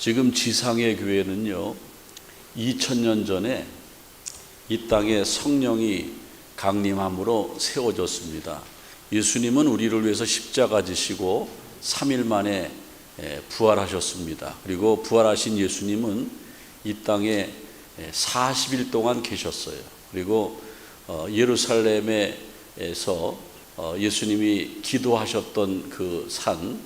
지금 지상의 교회는요, 2000년 전에 이 땅에 성령이 강림함으로 세워졌습니다. 예수님은 우리를 위해서 십자가 지시고 3일 만에 부활하셨습니다. 그리고 부활하신 예수님은 이 땅에 40일 동안 계셨어요. 그리고 예루살렘에서 예수님이 기도하셨던 그 산,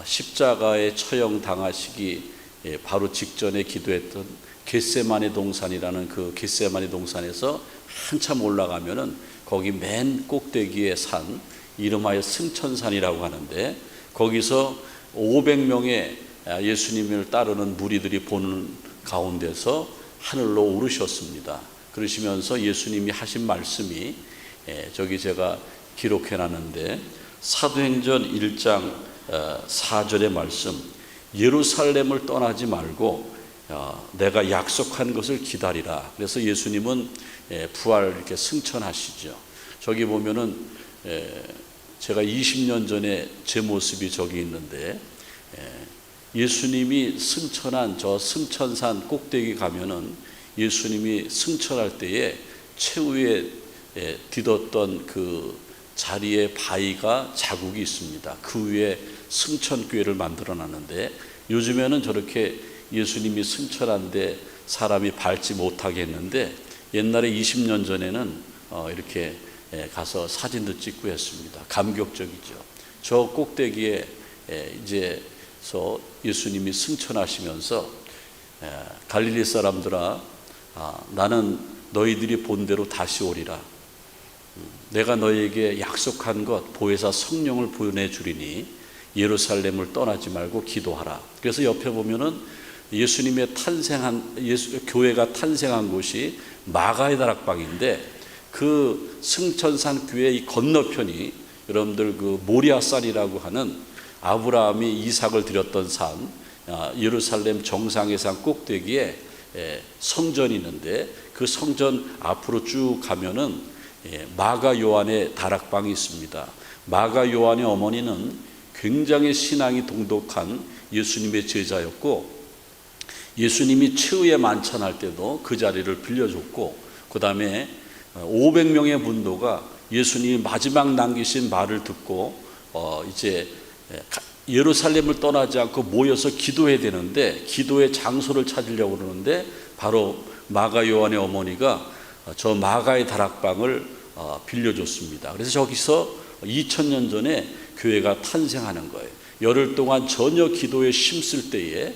십자가에 처형당하시기 바로 직전에 기도했던 겟세마네 동산이라는 그 겟세마네 동산에서 한참 올라가면은 거기 맨 꼭대기의 산, 이름하여 승천산이라고 하는데, 거기서 500명의 예수님을 따르는 무리들이 보는 가운데서 하늘로 오르셨습니다. 그러시면서 예수님이 하신 말씀이 저기 제가 기록해 놨는데, 사도행전 1장 4절의 말씀, 예루살렘을 떠나지 말고 내가 약속한 것을 기다리라. 그래서 예수님은 부활 이렇게 승천하시죠. 저기 보면은 제가 20년 전에 제 모습이 저기 있는데, 예수님이 승천한 저 승천산 꼭대기 가면은 예수님이 승천할 때에 최후에 디뎠던 그 자리에 바위가 자국이 있습니다. 그 위에 승천교회를 만들어 놨는데, 요즘에는 저렇게 예수님이 승천한데 사람이 밟지 못하게 했는데, 옛날에 20년 전에는 이렇게 가서 사진도 찍고 했습니다. 감격적이죠. 저 꼭대기에 이제서 예수님이 승천하시면서 갈릴리 사람들아, 나는 너희들이 본 대로 다시 오리라. 내가 너희에게 약속한 것 보혜사 성령을 보내주리니 예루살렘을 떠나지 말고 기도하라. 그래서 옆에 보면은 예수님의 교회가 탄생한 곳이 마가의 다락방인데, 그 승천산 교회의 건너편이 여러분들 그 모리아산이라고 하는 아브라함이 이삭을 드렸던 산, 예루살렘 정상의 산 꼭대기에 성전이 있는데, 그 성전 앞으로 쭉 가면은 마가 요한의 다락방이 있습니다. 마가 요한의 어머니는 굉장히 신앙이 동독한 예수님의 제자였고, 예수님이 최후의 만찬할 때도 그 자리를 빌려줬고, 그 다음에 500명의 문도가 예수님이 마지막 남기신 말을 듣고 이제 예루살렘을 떠나지 않고 모여서 기도해야 되는데, 기도의 장소를 찾으려고 그러는데, 바로 마가 요한의 어머니가 저 마가의 다락방을 빌려줬습니다. 그래서 저기서 2000년 전에 교회가 탄생하는 거예요. 열흘 동안 전혀 기도에 힘쓸 때에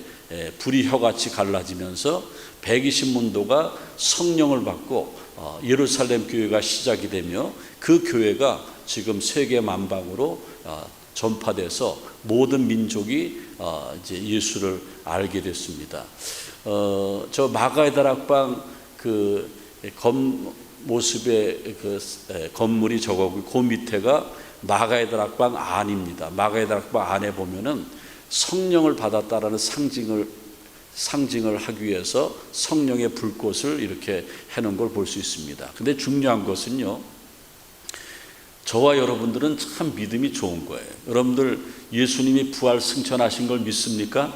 불이 혀같이 갈라지면서 120문도가 성령을 받고 예루살렘 교회가 시작이 되며, 그 교회가 지금 세계 만방으로 전파돼서 모든 민족이 이제 예수를 알게 됐습니다. 저 마가의 다락방 그 모습의 그 건물이 저거고, 그 밑에가 마가의 다락방 안입니다. 마가의 다락방 안에 보면은 성령을 받았다라는 상징을 하기 위해서 성령의 불꽃을 이렇게 해놓은 걸 볼 수 있습니다. 근데 중요한 것은요, 저와 여러분들은 참 믿음이 좋은 거예요. 여러분들 예수님이 부활 승천하신 걸 믿습니까?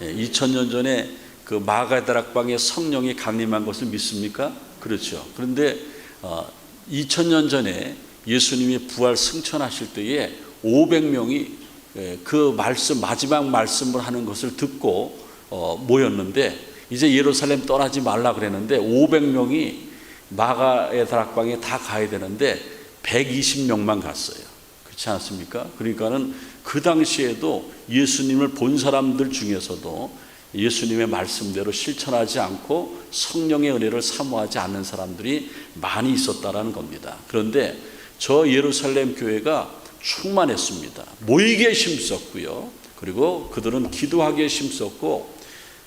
2000년 전에 그 마가의 다락방에 성령이 강림한 것을 믿습니까? 그렇죠. 그런데 2000년 전에 예수님이 부활 승천하실 때에 500명이 그 말씀, 마지막 말씀을 하는 것을 듣고 모였는데, 이제 예루살렘 떠나지 말라 그랬는데 500명이 마가의 다락방에 다 가야 되는데 120명만 갔어요. 그렇지 않습니까? 그러니까는 그 당시에도 예수님을 본 사람들 중에서도 예수님의 말씀대로 실천하지 않고 성령의 은혜를 사모하지 않는 사람들이 많이 있었다라는 겁니다. 그런데 저 예루살렘 교회가 충만했습니다. 모이기에 힘썼고요. 그리고 그들은 기도하기에 힘썼고,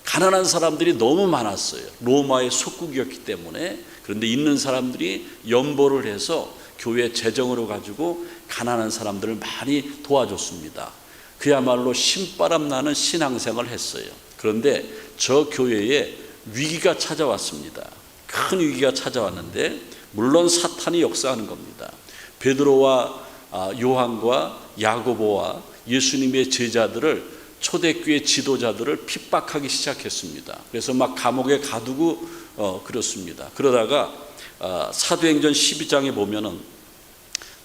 가난한 사람들이 너무 많았어요. 로마의 속국이었기 때문에. 그런데 있는 사람들이 연보를 해서 교회 재정으로 가지고 가난한 사람들을 많이 도와줬습니다. 그야말로 신바람 나는 신앙생활을 했어요. 그런데 저 교회에 위기가 찾아왔습니다. 큰 위기가 찾아왔는데, 물론 사탄이 역사하는 겁니다. 베드로와 요한과 야고보와 예수님의 제자들을 초대교회 지도자들을 핍박하기 시작했습니다. 그래서 막 감옥에 가두고 그렇습니다. 그러다가 사도행전 12장에 보면은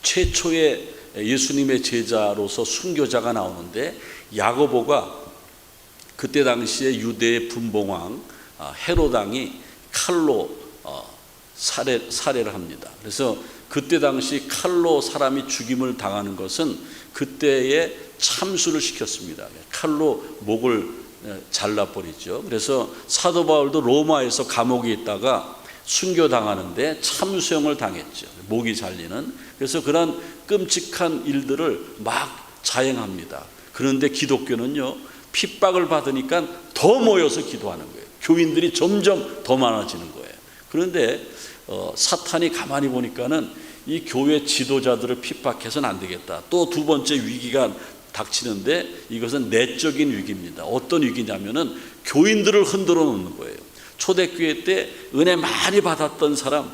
최초의 예수님의 제자로서 순교자가 나오는데, 야고보가 그때 당시에 유대의 분봉왕 헤롯 왕이 칼로 살해를 합니다. 그래서 그때 당시 칼로 사람이 죽임을 당하는 것은 그때에 참수를 시켰습니다. 칼로 목을 잘라버리죠. 그래서 사도 바울도 로마에서 감옥에 있다가 순교당하는데 참수형을 당했죠. 목이 잘리는. 그래서 그런 끔찍한 일들을 막 자행합니다. 그런데 기독교는요, 핍박을 받으니까 더 모여서 기도하는 거예요. 교인들이 점점 더 많아지는 거예요. 그런데 사탄이 가만히 보니까는 이 교회 지도자들을 핍박해서는 안 되겠다. 또 두 번째 위기가 닥치는데, 이것은 내적인 위기입니다. 어떤 위기냐면은 교인들을 흔들어 놓는 거예요. 초대교회 때 은혜 많이 받았던 사람,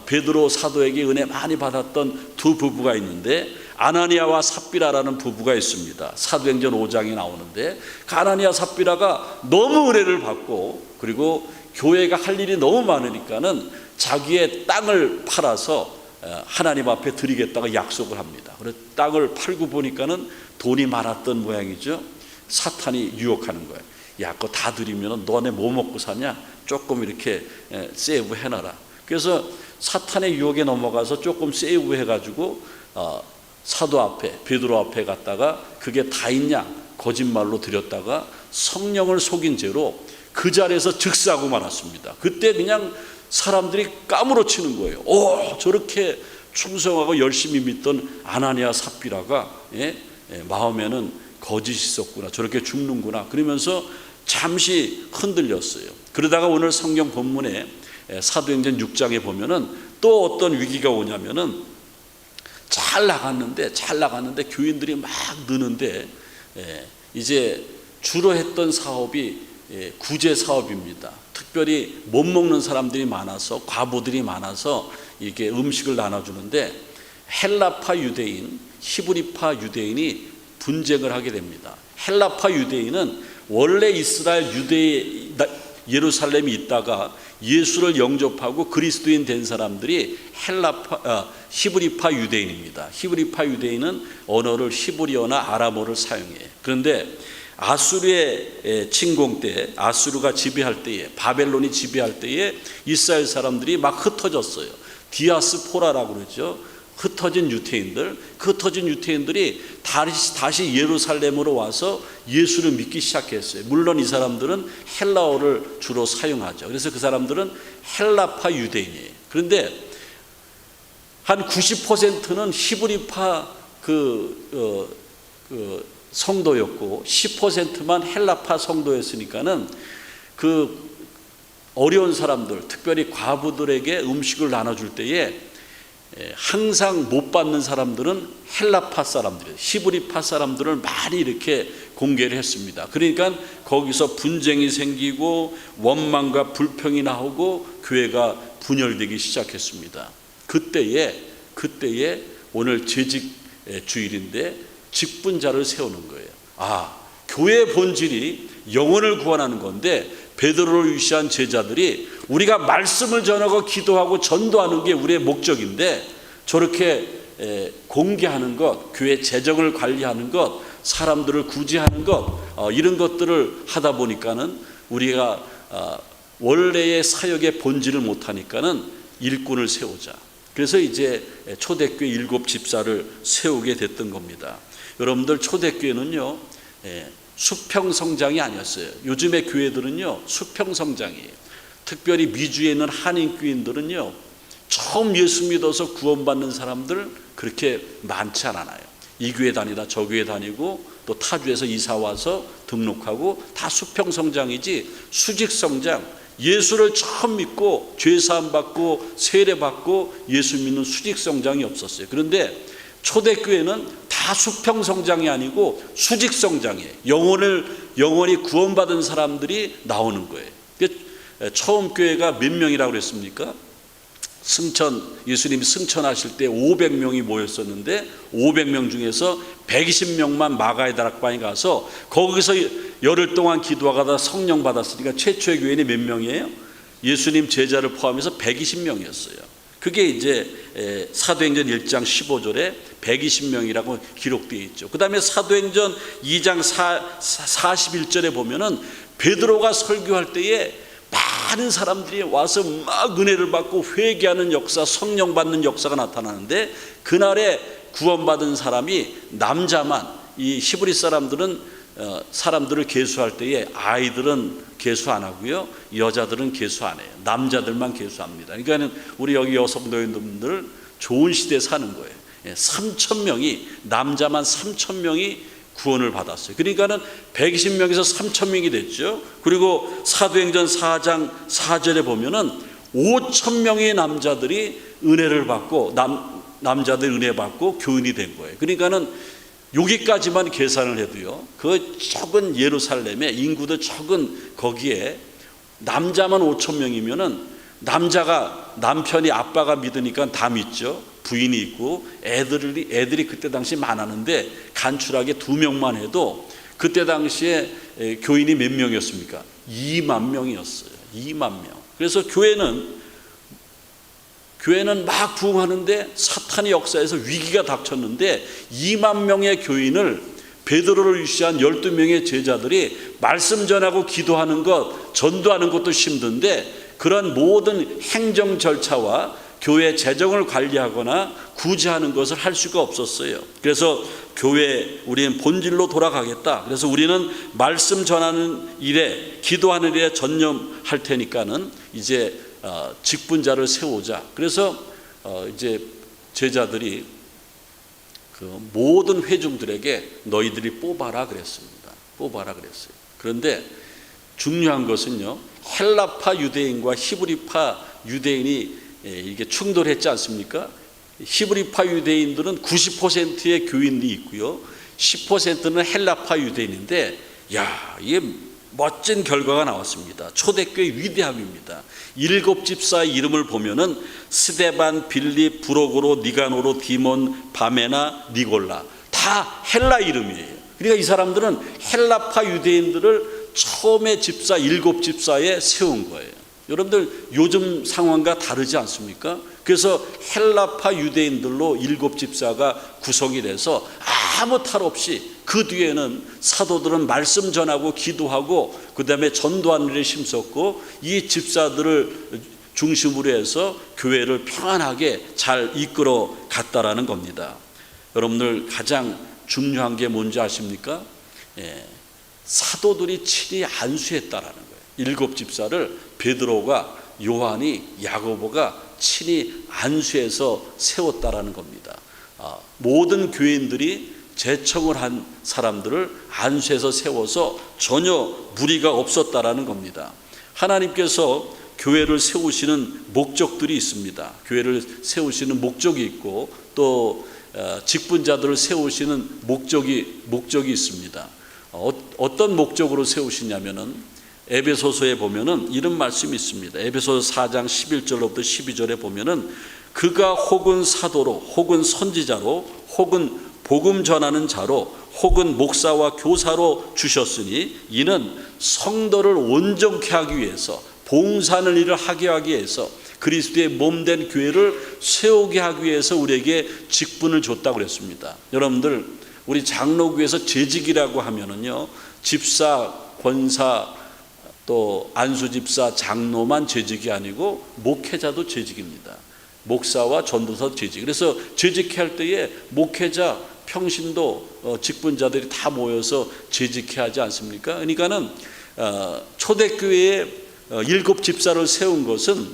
베드로 사도에게 은혜 많이 받았던 두 부부가 있는데, 아나니아와 삽비라라는 부부가 있습니다. 사도행전 5장에 나오는데, 그 아나니아 삽비라가 너무 은혜를 받고, 그리고 교회가 할 일이 너무 많으니까는 자기의 땅을 팔아서 하나님 앞에 드리겠다고 약속을 합니다. 그래서 땅을 팔고 보니까는 돈이 많았던 모양이죠. 사탄이 유혹하는 거예요. 야, 그거 다 드리면 너네 뭐 먹고 사냐? 조금 이렇게 세이브 해놔라. 그래서 사탄의 유혹에 넘어가서 조금 세이브 해가지고 사도 앞에, 베드로 앞에 갔다가 그게 다있냐 거짓말로 드렸다가 성령을 속인 죄로 그 자리에서 즉사하고 말았습니다. 그때 그냥 사람들이 까무러치는 거예요. 저렇게 충성하고 열심히 믿던 아나니아 삽비라가 마음에는 거짓이 있었구나, 저렇게 죽는구나, 그러면서 잠시 흔들렸어요. 그러다가 오늘 성경 본문에 사도행전 6장에 보면은 또 어떤 위기가 오냐면은 잘 나갔는데 교인들이 막 느는데, 이제 주로 했던 사업이 구제 사업입니다. 특별히 못 먹는 사람들이 많아서, 과부들이 많아서 이게 음식을 나눠주는데, 헬라파 유대인, 히브리파 유대인이 분쟁을 하게 됩니다. 헬라파 유대인은 원래 이스라엘 예루살렘이 있다가 예수를 영접하고 그리스도인 된 사람들이 히브리파 유대인입니다. 히브리파 유대인은 언어를 히브리어나 아람어를 사용해요. 그런데 아수르의 침공 때, 아수르가 지배할 때에, 바벨론이 지배할 때에 이스라엘 사람들이 막 흩어졌어요. 디아스포라라고 그러죠. 흩어진 유태인들, 그 흩어진 유태인들이 다시 예루살렘으로 와서 예수를 믿기 시작했어요. 물론 이 사람들은 헬라어를 주로 사용하죠. 그래서 그 사람들은 헬라파 유대인이에요. 그런데 한 90%는 히브리파 성도였고 10%만 헬라파 성도였으니까는 그 어려운 사람들, 특별히 과부들에게 음식을 나눠줄 때에 항상 못 받는 사람들은 헬라파 사람들이에요. 히브리파 사람들을 많이 이렇게 공개를 했습니다. 그러니까 거기서 분쟁이 생기고 원망과 불평이 나오고 교회가 분열되기 시작했습니다. 그때에 오늘 재직주일인데 직분자를 세우는 거예요. 교회의 본질이 영혼을 구원하는 건데, 베드로를 위시한 제자들이 우리가 말씀을 전하고 기도하고 전도하는 게 우리의 목적인데, 저렇게 공개하는 것, 교회 재정을 관리하는 것, 사람들을 구제하는 것, 이런 것들을 하다 보니까는 우리가 원래의 사역의 본질을 못하니까는 일꾼을 세우자. 그래서 이제 초대교회 7 집사를 세우게 됐던 겁니다. 여러분들, 초대교회는요 수평성장이 아니었어요. 요즘의 교회들은요 수평성장이에요. 특별히 미주에 있는 한인교인들은요 처음 예수 믿어서 구원받는 사람들 그렇게 많지 않아요. 이 교회 다니다 저 교회 다니고 또 타주에서 이사와서 등록하고 다 수평성장이지, 수직성장, 예수를 처음 믿고 죄사함 받고 세례 받고 예수 믿는 수직성장이 없었어요. 그런데 초대교회는 다 수평성장이 아니고 수직성장이에요. 영원히 구원받은 사람들이 나오는 거예요. 처음 교회가 몇 명이라고 그랬습니까? 예수님이 승천하실 때 500명이 모였었는데 500명 중에서 120명만 마가의 다락방에 가서 거기서 열흘 동안 기도하다가 성령 받았으니까 최초의 교인이 몇 명이에요? 예수님 제자를 포함해서 120명이었어요. 그게 이제 사도행전 1장 15절에 120명이라고 기록되어 있죠. 그 다음에 사도행전 2장 41절에 보면은 베드로가 설교할 때에 많은 사람들이 와서 막 은혜를 받고 회개하는 역사, 성령 받는 역사가 나타나는데, 그날에 구원받은 사람이 남자만, 이 히브리 사람들을 계수할 때에 아이들은 계수 안 하고요, 여자들은 계수 안 해요. 남자들만 계수합니다. 그러니까 우리 여기 여성 노인분들 좋은 시대에 사는 거예요. 3,000명이, 남자만 3,000명이 구원을 받았어요. 그러니까는 120명에서 3,000명이 됐죠. 그리고 사도행전 4장 4절에 보면은 5,000명의 남자들이 은혜를 받고, 남자들 은혜 받고 교인이 된 거예요. 그러니까는 여기까지만 계산을 해도요, 그 적은 예루살렘에 인구도 적은 거기에 남자만 5,000명이면은 남편이 아빠가 믿으니까 다 믿죠. 부인이 있고 애들이 그때 당시 많았는데 간추하게 2명만 해도 그때 당시에 교인이 몇 명이었습니까? 2만 명이었어요. 2만 명. 그래서 교회는 막 부흥하는데 사탄의 역사에서 위기가 닥쳤는데 2만 명의 교인을 베드로를 유시한 12명의 제자들이 말씀 전하고 기도하는 것, 전도하는 것도 힘든데 그런 모든 행정 절차와 교회 재정을 관리하거나 구제하는 것을 할 수가 없었어요. 그래서 우리는 본질로 돌아가겠다. 그래서 우리는 말씀 전하는 일에, 기도하는 일에 전념할 테니까는 이제 직분자를 세우자. 그래서 이제 제자들이 그 모든 회중들에게 너희들이 뽑아라 그랬습니다. 뽑아라 그랬어요. 그런데 중요한 것은요, 헬라파 유대인과 히브리파 유대인이 이게 충돌했지 않습니까? 히브리파 유대인들은 90%의 교인이 있고요, 10%는 헬라파 유대인인데, 이게 멋진 결과가 나왔습니다. 초대교회 위대함입니다. 7 집사의 이름을 보면은 스데반, 빌립, 부로고로, 니가노로, 디몬, 바메나, 니골라, 다 헬라 이름이에요. 그러니까 이 사람들은 헬라파 유대인들을 처음에 7 집사에 세운 거예요. 여러분들 요즘 상황과 다르지 않습니까? 그래서 헬라파 유대인들로 7 집사가 구성이 돼서 아무 탈 없이 그 뒤에는 사도들은 말씀 전하고 기도하고 그 다음에 전도하는 일에 힘썼고, 이 집사들을 중심으로 해서 교회를 평안하게 잘 이끌어 갔다라는 겁니다. 여러분들 가장 중요한 게 뭔지 아십니까? 사도들이 친히 안수했다라는 거예요. 7 집사를 베드로가, 요한이, 야고보가 친히 안수해서 세웠다라는 겁니다. 모든 교인들이 제청을 한 사람들을 안수해서 세워서 전혀 무리가 없었다라는 겁니다. 하나님께서 교회를 세우시는 목적들이 있습니다. 교회를 세우시는 목적이 있고 또 직분자들을 세우시는 목적이 있습니다. 어떤 목적으로 세우시냐면은 에베소서에 보면은 이런 말씀이 있습니다. 에베소서 4장 11절로부터 12절에 보면은 그가 혹은 사도로, 혹은 선지자로, 혹은 복음 전하는 자로, 혹은 목사와 교사로 주셨으니 이는 성도를 온전케 하기 위해서, 봉사하는 일을 하게 하기 위해서, 그리스도의 몸된 교회를 세우게 하기 위해서 우리에게 직분을 줬다고 그랬습니다. 여러분들, 우리 장로교에서 재직이라고 하면은요, 집사, 권사, 또 안수집사, 장로만 재직이 아니고 목회자도 재직입니다. 목사와 전도사 재직. 그래서 재직해 할 때에 목회자, 평신도, 직분자들이 다 모여서 재직해 하지 않습니까? 그러니까는 초대교회에 7 집사를 세운 것은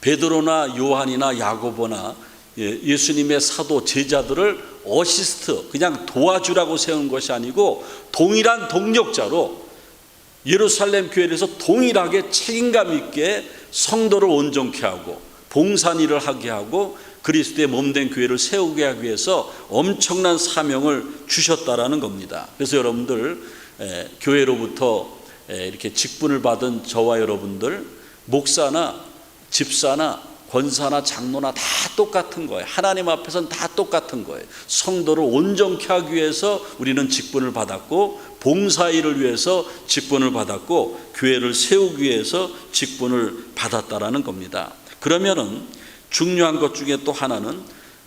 베드로나 요한이나 야고보나 예수님의 사도 제자들을 어시스트, 그냥 도와주라고 세운 것이 아니고 동일한 동력자로 예루살렘 교회에서 동일하게 책임감 있게 성도를 온전케 하고 봉사일을 하게 하고 그리스도의 몸된 교회를 세우게 하기 위해서 엄청난 사명을 주셨다라는 겁니다. 그래서 여러분들 교회로부터 이렇게 직분을 받은 저와 여러분들, 목사나 집사나 권사나 장로나 다 똑같은 거예요. 하나님 앞에서는 다 똑같은 거예요. 성도를 온전케 하기 위해서 우리는 직분을 받았고, 봉사일을 위해서 직분을 받았고, 교회를 세우기 위해서 직분을 받았다라는 겁니다. 그러면은 중요한 것 중에 또 하나는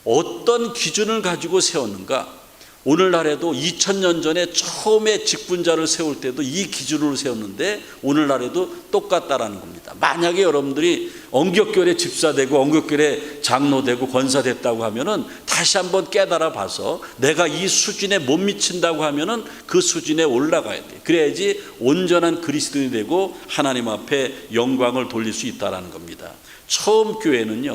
어떤 기준을 가지고 세웠는가? 오늘날에도 2000년 전에 처음에 직분자를 세울 때도 이 기준으로 세웠는데 오늘날에도 똑같다라는 겁니다. 만약에 여러분들이 언격결에 집사되고 언격결에 장로되고 권사됐다고 하면은 다시 한번 깨달아 봐서 내가 이 수준에 못 미친다고 하면은 그 수준에 올라가야 돼. 그래야지 온전한 그리스도인이 되고 하나님 앞에 영광을 돌릴 수 있다라는 겁니다. 처음 교회는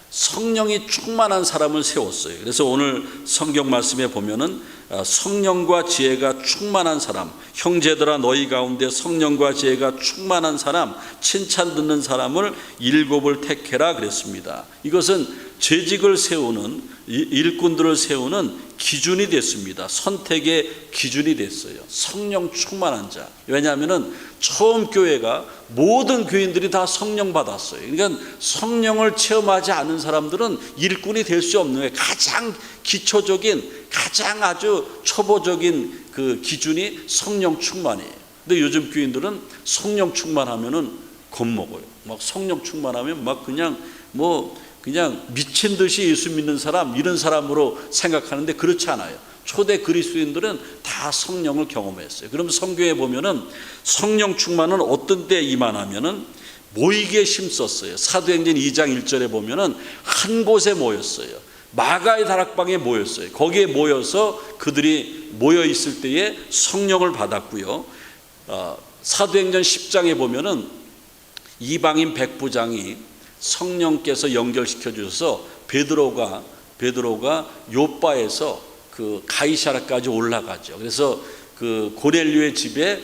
성령이 충만한 사람을 세웠어요. 그래서 오늘 성경 말씀에 보면은 성령과 지혜가 충만한 사람, 형제들아 너희 가운데 성령과 지혜가 충만한 사람, 칭찬 듣는 사람을 7을 택해라 그랬습니다. 이것은 재직을 세우는, 일꾼들을 세우는 기준이 됐습니다. 선택의 기준이 됐어요. 성령 충만한 자. 왜냐하면 처음 교회가 모든 교인들이 다 성령 받았어요. 그러니까 성령을 체험하지 않은 사람들은 일꾼이 될 수 없는 거예요. 가장 기초적인, 가장 아주 초보적인 그 기준이 성령 충만이에요. 근데 요즘 교인들은 성령 충만하면은 겁먹어요. 막 성령 충만하면 막 그냥 미친 듯이 예수 믿는 사람, 이런 사람으로 생각하는데 그렇지 않아요. 초대 그리스도인들은 다 성령을 경험했어요. 그럼 성경에 보면은 성령 충만은 어떤 때 임하냐면은 모이기에 힘썼어요. 사도행전 2장 1절에 보면은 한 곳에 모였어요. 마가의 다락방에 모였어요. 거기에 모여서 그들이 모여 있을 때에 성령을 받았고요. 사도행전 10장에 보면은 이방인 백부장이 성령께서 연결시켜 주셔서 베드로가 요빠에서 그 가이사랴까지 올라가죠. 그래서 그 고넬료의 집에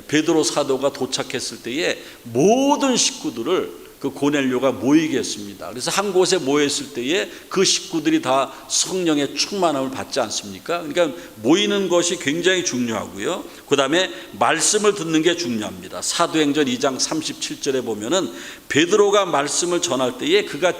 베드로 사도가 도착했을 때에 모든 식구들을 그 고넬료가 모이게 했습니다. 그래서 한 곳에 모였을 때에 그 식구들이 다 성령의 충만함을 받지 않습니까? 그러니까 모이는 것이 굉장히 중요하고요. 그 다음에 말씀을 듣는 게 중요합니다. 사도행전 2장 37절에 보면은 베드로가 말씀을 전할 때에 그가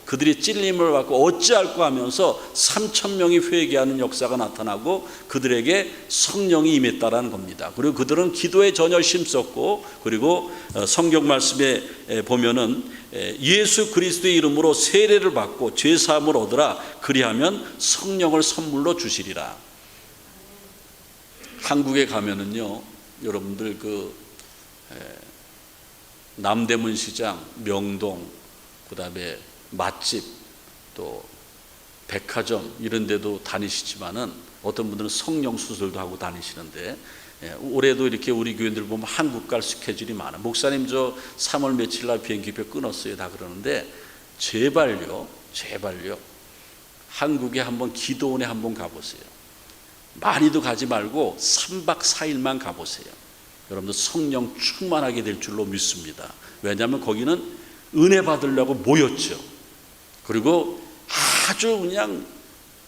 그들이 찔림을 받고 어찌할까 하면서 3,000명이 회개하는 역사가 나타나고 그들에게 성령이 임했다라는 겁니다. 그리고 그들은 기도에 전혀 힘썼고, 그리고 성경 말씀에 보면은 예수 그리스도의 이름으로 세례를 받고 죄 사함을 얻으라, 그리하면 성령을 선물로 주시리라. 한국에 가면은요, 여러분들 그 남대문 시장, 명동, 그다음에 맛집, 또 백화점 이런 데도 다니시지만은 어떤 분들은 성령 수술도 하고 다니시는데, 올해도 이렇게 우리 교인들 보면 한국 갈 스케줄이 많아. 목사님 저 3월 며칠 날 비행기표 끊었어요 다 그러는데, 제발요 한국에 한번 기도원에 한번 가보세요. 많이도 가지 말고 3박 4일만 가보세요. 여러분들 성령 충만하게 될 줄로 믿습니다. 왜냐하면 거기는 은혜 받으려고 모였죠. 그리고 아주 그냥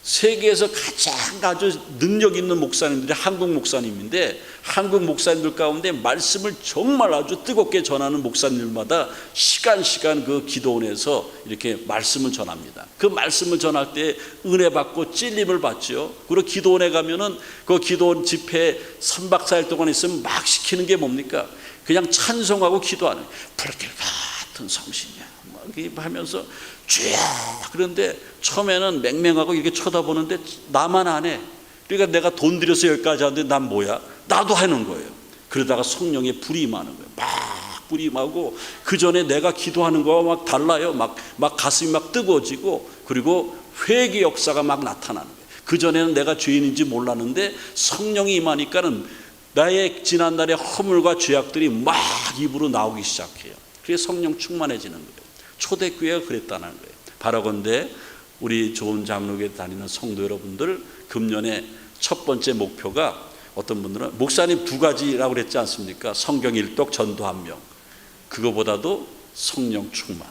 세계에서 가장 아주 능력 있는 목사님들이 한국 목사님인데, 한국 목사님들 가운데 말씀을 정말 아주 뜨겁게 전하는 목사님들마다 시간 그 기도원에서 이렇게 말씀을 전합니다. 그 말씀을 전할 때 은혜 받고 찔림을 받죠. 그리고 기도원에 가면은 그 기도원 집회 3박 4일 동안 있으면 막 시키는 게 뭡니까? 그냥 찬송하고 기도하는, 불길 같은 성신이야 막 하면서 쭉. 그런데 처음에는 맹맹하고 이렇게 쳐다보는데 나만 안 해. 그러니까 내가 돈 들여서 여기까지 하는데 난 뭐야? 나도 하는 거예요. 그러다가 성령의 불이 임하는 거예요. 막 불이 임하고, 그 전에 내가 기도하는 거와 막 달라요. 막 가슴이 막 뜨거워지고, 그리고 회개 역사가 막 나타나는 거예요. 그 전에는 내가 죄인인지 몰랐는데 성령이 임하니까는 나의 지난날의 허물과 죄악들이 막 입으로 나오기 시작해요. 그래서 성령 충만해지는 거예요. 초대교회가 그랬다는 거예요. 바라건대 우리 좋은 장로교회 다니는 성도 여러분들, 금년의 첫 번째 목표가, 어떤 분들은 목사님 2가지라고 그랬지 않습니까? 성경 일독, 전도 1명. 그거보다도 성령 충만,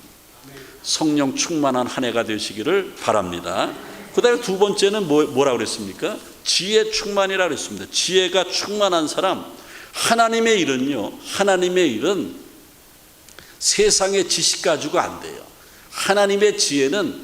성령 충만한 한 해가 되시기를 바랍니다. 그 다음에 2번째는 뭐라고 그랬습니까? 지혜 충만이라고 그랬습니다. 지혜가 충만한 사람, 하나님의 일은 세상의 지식 가지고 안 돼요. 하나님의 지혜는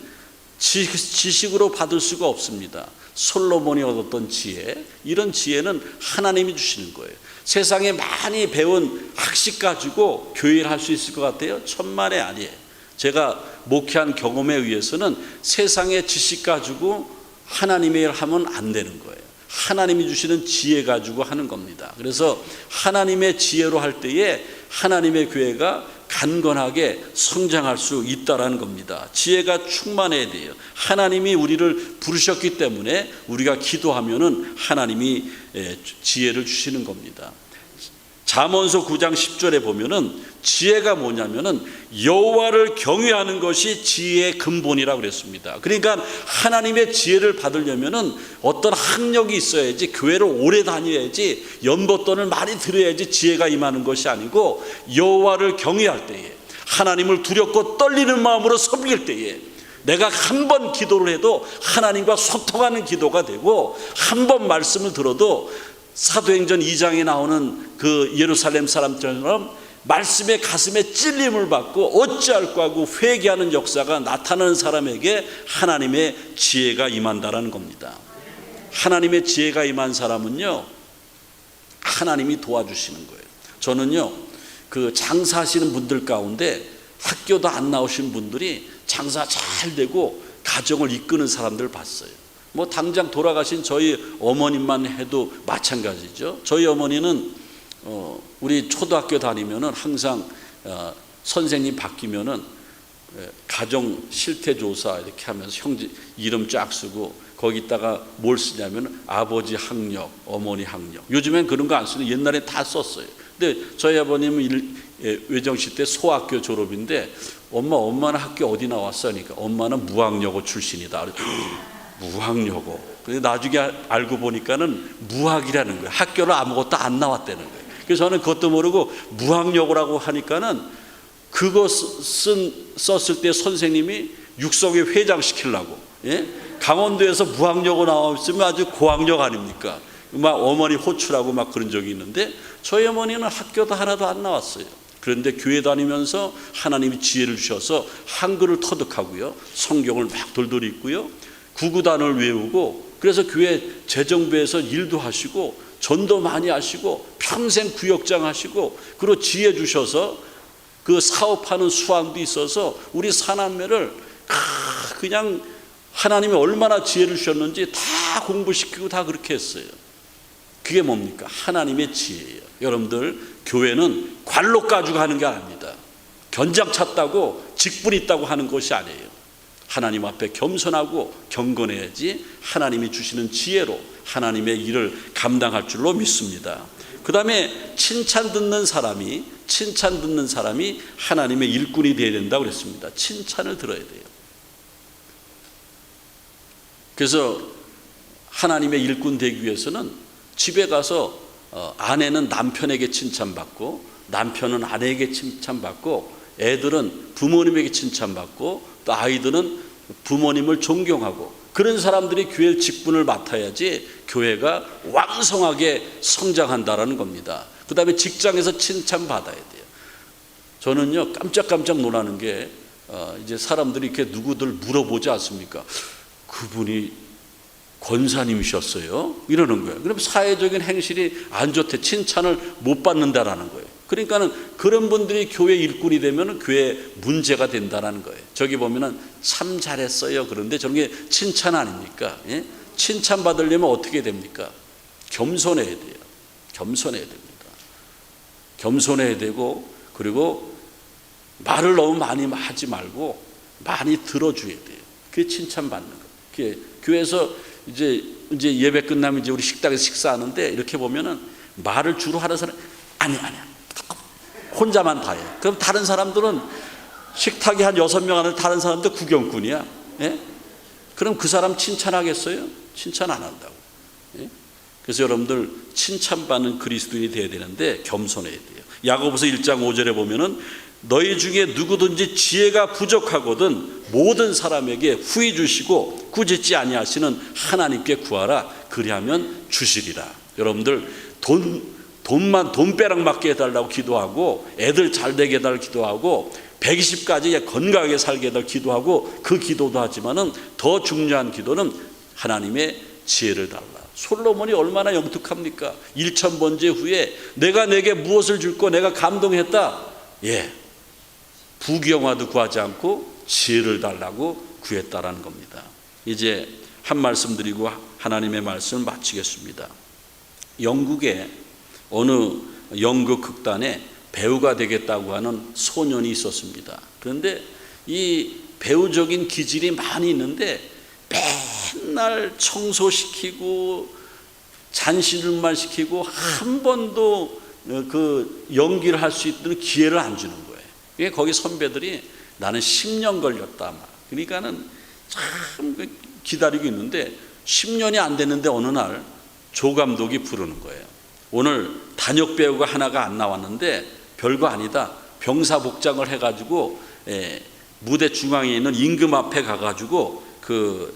지식으로 받을 수가 없습니다. 솔로몬이 얻었던 지혜, 이런 지혜는 하나님이 주시는 거예요. 세상에 많이 배운 학식 가지고 교회를 할 수 있을 것 같아요? 천만에 아니에요. 제가 목회한 경험에 의해서는 세상의 지식 가지고 하나님의 일을 하면 안 되는 거예요. 하나님이 주시는 지혜 가지고 하는 겁니다. 그래서 하나님의 지혜로 할 때에 하나님의 교회가 간건하게 성장할 수 있다라는 겁니다. 지혜가 충만해야 돼요. 하나님이 우리를 부르셨기 때문에 우리가 기도하면은 하나님이 지혜를 주시는 겁니다. 잠언서 9장 10절에 보면은 지혜가 뭐냐면은 여호와를 경외하는 것이 지혜의 근본이라고 그랬습니다. 그러니까 하나님의 지혜를 받으려면은 어떤 학력이 있어야지, 교회를 오래 다녀야지, 연보돈을 많이 들어야지 지혜가 임하는 것이 아니고, 여호와를 경외할 때에, 하나님을 두렵고 떨리는 마음으로 섬길 때에 내가 한 번 기도를 해도 하나님과 소통하는 기도가 되고, 한 번 말씀을 들어도 사도행전 2장에 나오는 그 예루살렘 사람처럼 말씀의 가슴에 찔림을 받고 어찌할까 하고 회개하는 역사가 나타나는 사람에게 하나님의 지혜가 임한다라는 겁니다. 하나님의 지혜가 임한 사람은요, 하나님이 도와주시는 거예요. 저는요, 그 장사하시는 분들 가운데 학교도 안 나오신 분들이 장사 잘 되고 가정을 이끄는 사람들 봤어요. 뭐 당장 돌아가신 저희 어머님만 해도 마찬가지죠. 저희 어머니는 우리 초등학교 다니면은 항상 선생님 바뀌면은 가정 실태 조사 이렇게 하면서 형제 이름 쫙 쓰고, 거기다가 뭘 쓰냐면 아버지 학력, 어머니 학력. 요즘엔 그런 거 안 쓰는데 옛날에 다 썼어요. 근데 저희 아버님은 외정시 때 소학교 졸업인데, 엄마는 학교 어디 나왔어? 그러니까 엄마는 무학여고 출신이다. 무학여고. 근데 나중에 알고 보니까는 무학이라는 거예요. 학교를 아무것도 안 나왔다는 거예요. 그래서 저는 그것도 모르고 무학여고라고 하니까는 그거 썼을 때 선생님이 육성회 회장 시키려고, 강원도에서 무학여고 나왔으면 아주 고학력 아닙니까? 막 어머니 호출하고 막 그런 적이 있는데, 저희 어머니는 학교도 하나도 안 나왔어요. 그런데 교회 다니면서 하나님이 지혜를 주셔서 한글을 터득하고요, 성경을 막 돌돌 읽고요, 구구단을 외우고, 그래서 교회 재정부에서 일도 하시고 전도 많이 하시고 평생 구역장 하시고, 그리고 지혜 주셔서 그 사업하는 수완도 있어서 우리 사남매를 그냥 하나님이 얼마나 지혜를 주셨는지 다 공부시키고 다 그렇게 했어요. 그게 뭡니까? 하나님의 지혜예요. 여러분들, 교회는 관록 가지고 하는 게 아닙니다. 견장 찼다고 직분 있다고 하는 것이 아니에요. 하나님 앞에 겸손하고 경건해야지 하나님이 주시는 지혜로 하나님의 일을 감당할 줄로 믿습니다. 그 다음에 칭찬 듣는 사람이 하나님의 일꾼이 되어야 된다고 그랬습니다. 칭찬을 들어야 돼요. 그래서 하나님의 일꾼 되기 위해서는 집에 가서 아내는 남편에게 칭찬받고, 남편은 아내에게 칭찬받고, 애들은 부모님에게 칭찬받고, 또 아이들은 부모님을 존경하고, 그런 사람들이 교회 직분을 맡아야지 교회가 왕성하게 성장한다라는 겁니다. 그 다음에 직장에서 칭찬받아야 돼요. 저는요, 깜짝깜짝 놀라는 게 이제 사람들이 이렇게 누구들 물어보지 않습니까? 그분이 권사님이셨어요? 이러는 거예요. 그럼 사회적인 행실이 안 좋대, 칭찬을 못 받는다라는 거예요. 그러니까는 그런 분들이 교회 일꾼이 되면 교회 문제가 된다는 거예요. 저기 보면은 참 잘했어요. 그런데 저런 게 칭찬 아닙니까? 칭찬 받으려면 어떻게 됩니까? 겸손해야 돼요. 겸손해야 됩니다. 겸손해야 되고, 그리고 말을 너무 많이 하지 말고 많이 들어줘야 돼요. 그게 칭찬받는 거예요. 그게 교회에서 이제 예배 끝나면 이제 우리 식당에서 식사하는데, 이렇게 보면은 말을 주로 하는 사람, 아니야. 혼자만 다 해. 그럼 다른 사람들은 식탁에 한 6명 안에 다른 사람들 구경꾼이야. 그럼 그 사람 칭찬하겠어요? 칭찬 안 한다고. 그래서 여러분들 칭찬받는 그리스도인이 되어야 되는데 겸손해야 돼요. 야고보서 1장 5절에 보면은 너희 중에 누구든지 지혜가 부족하거든 모든 사람에게 후히 주시고 꾸짖지 아니하시는 하나님께 구하라. 그리하면 주시리라. 여러분들 돈 돈벼락 맞게 해달라고 기도하고, 애들 잘 되게 해달라고 기도하고, 120까지 건강하게 살게 해달라고 기도하고, 그 기도도 하지만은 더 중요한 기도는 하나님의 지혜를 달라. 솔로몬이 얼마나 영특합니까? 1000번째 후에 내가 내게 무엇을 줄고 내가 감동했다. 부귀영화도 구하지 않고 지혜를 달라고 구했다라는 겁니다. 이제 한 말씀 드리고 하나님의 말씀을 마치겠습니다. 영국에 어느 연극 극단에 배우가 되겠다고 하는 소년이 있었습니다. 그런데 이 배우적인 기질이 많이 있는데 맨날 청소시키고 잔시름만 시키고 한 번도 그 연기를 할 수 있는 기회를 안 주는 거예요. 거기 선배들이 나는 10년 걸렸다. 그러니까는 참 기다리고 있는데 10년이 안 됐는데 어느 날 조 감독이 부르는 거예요. 오늘 단역 배우가 하나가 안 나왔는데 별거 아니다. 병사 복장을 해가지고 무대 중앙에 있는 임금 앞에 가가지고 그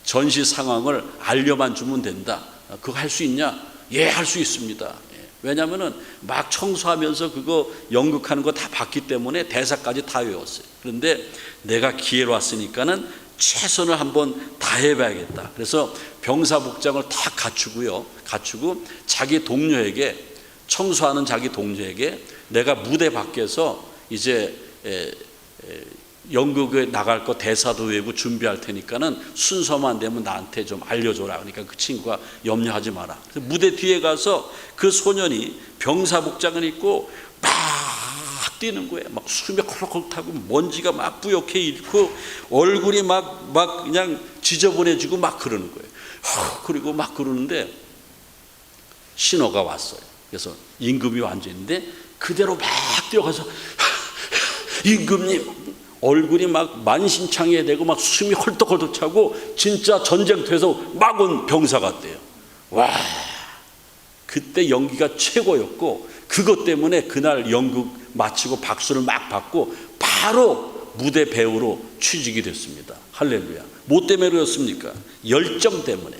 전시 상황을 알려만 주면 된다. 그거 할 수 있냐? 예, 할 수 있습니다. 왜냐하면은 막 청소하면서 그거 연극하는 거 다 봤기 때문에 대사까지 다 외웠어요. 그런데 내가 기회로 왔으니까는 최선을 한번 다해봐야겠다. 그래서 병사 복장을 다 갖추고 자기 동료에게, 청소하는 자기 동료에게 내가 무대 밖에서 이제 연극에 나갈 거 대사도 외우고 준비할 테니까는 순서만 되면 나한테 좀 알려줘라. 그러니까 그 친구가 염려하지 마라. 그래서 무대 뒤에 가서 그 소년이 병사 복장을 입고 막 뛰는 거예요. 막 숨이 콜록콜록 타고 먼지가 막 뿌옇게 잃고 얼굴이 막 그냥 지저분해지고 막 그러는 거예요. 그리고 막 그러는데 신호가 왔어요. 그래서 임금이 앉아있는데 그대로 막 뛰어가서 임금님, 얼굴이 막 만신창이가 되고 막 숨이 헐떡헐떡 차고 진짜 전쟁터에서 막 온 병사 같대요. 와, 그때 연기가 최고였고 그것 때문에 그날 연극 마치고 박수를 막 받고 바로 무대 배우로 취직이 됐습니다. 할렐루야. 뭐 때문에 그렇습니까? 열정 때문에.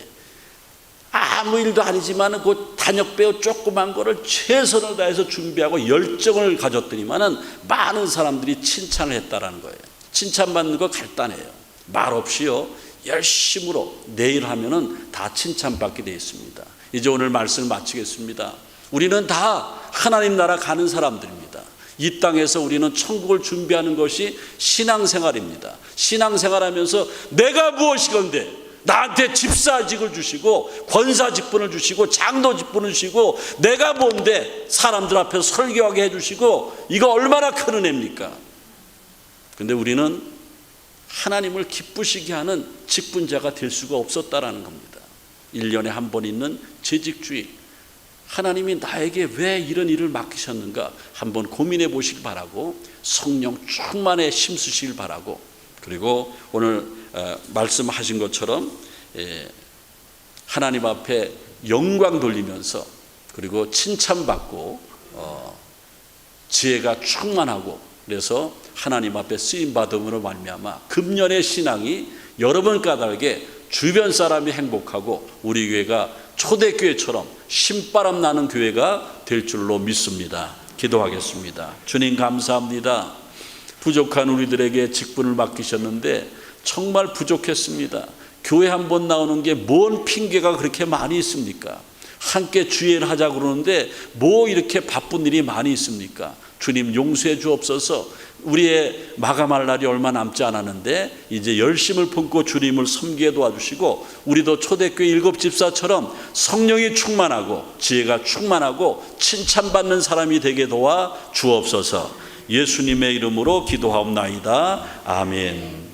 아무 일도 아니지만 그 단역 배우 조그만 거를 최선을 다해서 준비하고 열정을 가졌더니만은 많은 사람들이 칭찬을 했다라는 거예요. 칭찬받는 거 간단해요. 말 없이요, 열심으로 내일 하면은 다 칭찬받게 되어 있습니다. 이제 오늘 말씀을 마치겠습니다. 우리는 다 하나님 나라 가는 사람들입니다. 이 땅에서 우리는 천국을 준비하는 것이 신앙생활입니다. 신앙생활하면서 내가 무엇이건데 나한테 집사직을 주시고 권사직분을 주시고 장로직분을 주시고 내가 뭔데 사람들 앞에서 설교하게 해주시고 이거 얼마나 큰 은혜입니까? 근데 우리는 하나님을 기쁘시게 하는 직분자가 될 수가 없었다라는 겁니다. 1년에 한 번 있는 재직주일, 하나님이 나에게 왜 이런 일을 맡기셨는가 한번 고민해 보시기 바라고, 성령 충만에 힘쓰시길 바라고, 그리고 오늘 말씀하신 것처럼 하나님 앞에 영광 돌리면서 그리고 칭찬받고 지혜가 충만하고, 그래서 하나님 앞에 쓰임받음으로 말미암아 금년의 신앙이 여러분 까닭에 주변 사람이 행복하고 우리 교회가 초대교회처럼 신바람 나는 교회가 될 줄로 믿습니다. 기도하겠습니다. 주님 감사합니다. 부족한 우리들에게 직분을 맡기셨는데 정말 부족했습니다. 교회 한번 나오는 게 뭔 핑계가 그렇게 많이 있습니까? 함께 주일을 하자 그러는데 뭐 이렇게 바쁜 일이 많이 있습니까? 주님 용서해 주옵소서. 우리의 마감할 날이 얼마 남지 않았는데 이제 열심을 품고 주님을 섬기게 도와주시고, 우리도 초대교회 7집사처럼 성령이 충만하고 지혜가 충만하고 칭찬받는 사람이 되게 도와 주옵소서. 예수님의 이름으로 기도하옵나이다. 아멘.